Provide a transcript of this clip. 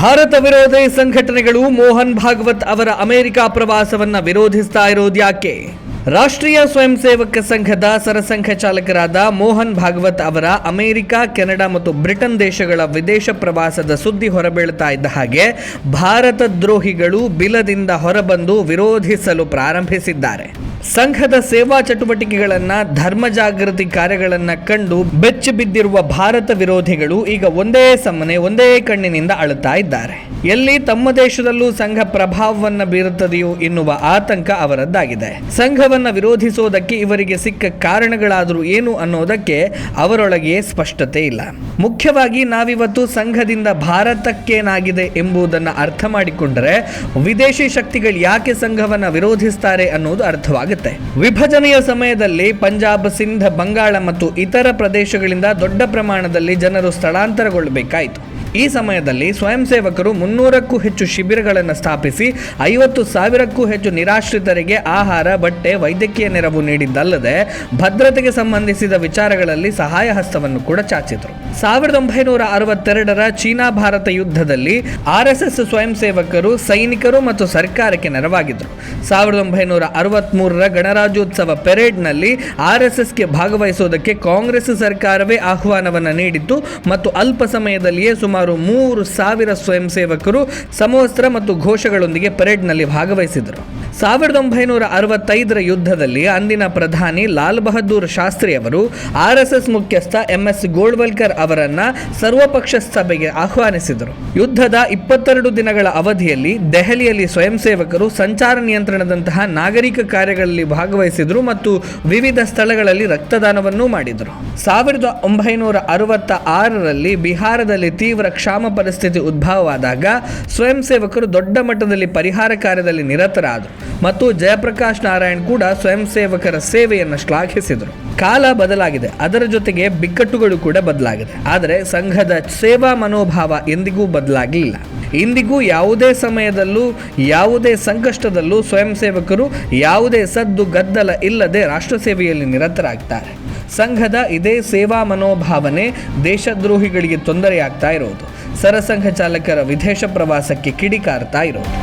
ಭಾರತ ವಿರೋಧಿ ಸಂಘಟನೆಗಳು ಮೋಹನ್ ಭಾಗವತ್ ಅವರ ಅಮೆರಿಕ ಪ್ರವಾಸವನ್ನ ವಿರೋಧಿಸ್ತಾ ಇರೋದು ಯಾಕೆ? ರಾಷ್ಟ್ರೀಯ ಸ್ವಯಂ ಸೇವಕ ಸಂಘದ ಸರಸಂಘ ಚಾಲಕರಾದ ಮೋಹನ್ ಭಾಗವತ್ ಅವರ ಅಮೆರಿಕ, ಕೆನಡಾ ಮತ್ತು ಬ್ರಿಟನ್ ದೇಶಗಳ ವಿದೇಶ ಪ್ರವಾಸದ ಸುದ್ದಿ ಹೊರಬೀಳ್ತಾ ಇದ್ದ ಹಾಗೆ ಭಾರತ ದ್ರೋಹಿಗಳು ಬಿಲದಿಂದ ಹೊರಬಂದು ವಿರೋಧಿಸಲು ಪ್ರಾರಂಭಿಸಿದ್ದಾರೆ. ಸಂಘದ ಸೇವಾ ಚಟುವಟಿಕೆಗಳನ್ನ, ಧರ್ಮ ಜಾಗೃತಿ ಕಾರ್ಯಗಳನ್ನ ಕಂಡು ಬೆಚ್ಚಿ ಬಿದ್ದಿರುವ ಭಾರತ ವಿರೋಧಿಗಳು ಈಗ ಒಂದೇ ಸಮನೆ ಒಂದೇ ಕಣ್ಣಿನಿಂದ ಅಳುತ್ತಾ ಇದ್ದಾರೆ. ಎಲ್ಲಿ ತಮ್ಮ ದೇಶದಲ್ಲೂ ಸಂಘ ಪ್ರಭಾವವನ್ನ ಬೀರುತ್ತದೆಯೋ ಎನ್ನುವ ಆತಂಕ ಅವರದ್ದಾಗಿದೆ. ಸಂಘವನ್ನ ವಿರೋಧಿಸೋದಕ್ಕೆ ಇವರಿಗೆ ಸಿಕ್ಕ ಕಾರಣಗಳಾದರೂ ಏನು ಅನ್ನೋದಕ್ಕೆ ಅವರೊಳಗೆ ಸ್ಪಷ್ಟತೆ ಇಲ್ಲ. ಮುಖ್ಯವಾಗಿ ನಾವಿವತ್ತು ಸಂಘದಿಂದ ಭಾರತಕ್ಕೇನಾಗಿದೆ ಎಂಬುದನ್ನು ಅರ್ಥ ಮಾಡಿಕೊಂಡರೆ ವಿದೇಶಿ ಶಕ್ತಿಗಳು ಯಾಕೆ ಸಂಘವನ್ನ ವಿರೋಧಿಸ್ತಾರೆ ಅನ್ನೋದು ಅರ್ಥವಾಗುತ್ತೆ. ವಿಭಜನೆಯ ಸಮಯದಲ್ಲಿ ಪಂಜಾಬ್, ಸಿಂಧ್, ಬಂಗಾಳ ಮತ್ತು ಇತರ ಪ್ರದೇಶಗಳಿಂದ ದೊಡ್ಡ ಪ್ರಮಾಣದಲ್ಲಿ ಜನರು ಸ್ಥಳಾಂತರಗೊಳ್ಳಬೇಕಾಯಿತು. ಈ ಸಮಯದಲ್ಲಿ ಸ್ವಯಂ ಸೇವಕರು 300ಕ್ಕೂ ಹೆಚ್ಚು ಶಿಬಿರಗಳನ್ನು ಸ್ಥಾಪಿಸಿ 50,000ಕ್ಕೂ ಹೆಚ್ಚು ನಿರಾಶ್ರಿತರಿಗೆ ಆಹಾರ, ಬಟ್ಟೆ, ವೈದ್ಯಕೀಯ ನೆರವು ನೀಡಿದ್ದಲ್ಲದೆ ಭದ್ರತೆಗೆ ಸಂಬಂಧಿಸಿದ ವಿಚಾರಗಳಲ್ಲಿ ಸಹಾಯ ಹಸ್ತವನ್ನು ಕೂಡ ಚಾಚಿದರು. 1962ರ ಚೀನಾ ಭಾರತ ಯುದ್ಧದಲ್ಲಿ RSS ಸ್ವಯಂ ಸೇವಕರು ಸೈನಿಕರು ಮತ್ತು ಸರ್ಕಾರಕ್ಕೆ ನೆರವಾಗಿದ್ದರು. 1963ರ ಗಣರಾಜ್ಯೋತ್ಸವ ಪೆರೇಡ್ನಲ್ಲಿ RSSಗೆ ಭಾಗವಹಿಸುವುದಕ್ಕೆ ಕಾಂಗ್ರೆಸ್ ಸರ್ಕಾರವೇ ಆಹ್ವಾನವನ್ನು ನೀಡಿತ್ತು ಮತ್ತು ಅಲ್ಪ ಸಮಯದಲ್ಲಿಯೇ ಸುಮಾರು 3,000 ಸ್ವಯಂ ಸೇವಕರು ಸಮವಸ್ತ್ರ ಮತ್ತು ಘೋಷಗಳೊಂದಿಗೆ ಪರೇಡ್ನಲ್ಲಿ ಭಾಗವಹಿಸಿದರು. 1965ರ ಯುದ್ಧದಲ್ಲಿ ಅಂದಿನ ಪ್ರಧಾನಿ ಲಾಲ್ ಬಹದ್ದೂರ್ ಶಾಸ್ತ್ರಿ ಅವರು RSS ಮುಖ್ಯಸ್ಥ MS ಗೋಳ್ವಲ್ಕರ್ ಅವರನ್ನ ಸರ್ವಪಕ್ಷ ಸಭೆಗೆ ಆಹ್ವಾನಿಸಿದರು. ಯುದ್ಧದ 22 ದಿನಗಳ ಅವಧಿಯಲ್ಲಿ ದೆಹಲಿಯಲ್ಲಿ ಸ್ವಯಂ ಸೇವಕರು ಸಂಚಾರ ನಿಯಂತ್ರಣದಂತಹ ನಾಗರಿಕ ಕಾರ್ಯಗಳಲ್ಲಿ ಭಾಗವಹಿಸಿದರು ಮತ್ತು ವಿವಿಧ ಸ್ಥಳಗಳಲ್ಲಿ ರಕ್ತದಾನವನ್ನೂ ಮಾಡಿದರು. 1966ರಲ್ಲಿ ಬಿಹಾರದಲ್ಲಿ ತೀವ್ರ ಕ್ಷಾಮ ಪರಿಸ್ಥಿತಿ ಉದ್ಭವವಾದಾಗ ಸ್ವಯಂ ಸೇವಕರು ದೊಡ್ಡ ಮಟ್ಟದಲ್ಲಿ ಪರಿಹಾರ ಕಾರ್ಯದಲ್ಲಿ ನಿರತರಾದರು ಮತ್ತು ಜಯಪ್ರಕಾಶ್ ನಾರಾಯಣ್ ಕೂಡ ಸ್ವಯಂ ಸೇವಕರ ಸೇವೆಯನ್ನು ಶ್ಲಾಘಿಸಿದರು. ಕಾಲ ಬದಲಾಗಿದೆ, ಅದರ ಜೊತೆಗೆ ಬಿಕ್ಕಟ್ಟುಗಳು ಕೂಡ ಬದಲಾಗಿದೆ. ಆದರೆ ಸಂಘದ ಸೇವಾ ಮನೋಭಾವ ಎಂದಿಗೂ ಬದಲಾಗಲಿಲ್ಲ. ಇಂದಿಗೂ ಯಾವುದೇ ಸಮಯದಲ್ಲೂ ಯಾವುದೇ ಸಂಕಷ್ಟದಲ್ಲೂ ಸ್ವಯಂ ಸೇವಕರು ಯಾವುದೇ ಸದ್ದು ಗದ್ದಲ ಇಲ್ಲದೆ ರಾಷ್ಟ್ರ ಸೇವೆಯಲ್ಲಿ ನಿರತರಾಗ್ತಾರೆ. ಸಂಘದ ಇದೇ ಸೇವಾ ಮನೋಭಾವನೆ ದೇಶದ್ರೋಹಿಗಳಿಗೆ ತೊಂದರೆಯಾಗ್ತಾ ಇರೋದು, ಸರಸಂಘ ಚಾಲಕರ ವಿದೇಶ ಪ್ರವಾಸಕ್ಕೆ ಕಿಡಿಕಾರ್ತಾ ಇರೋದು.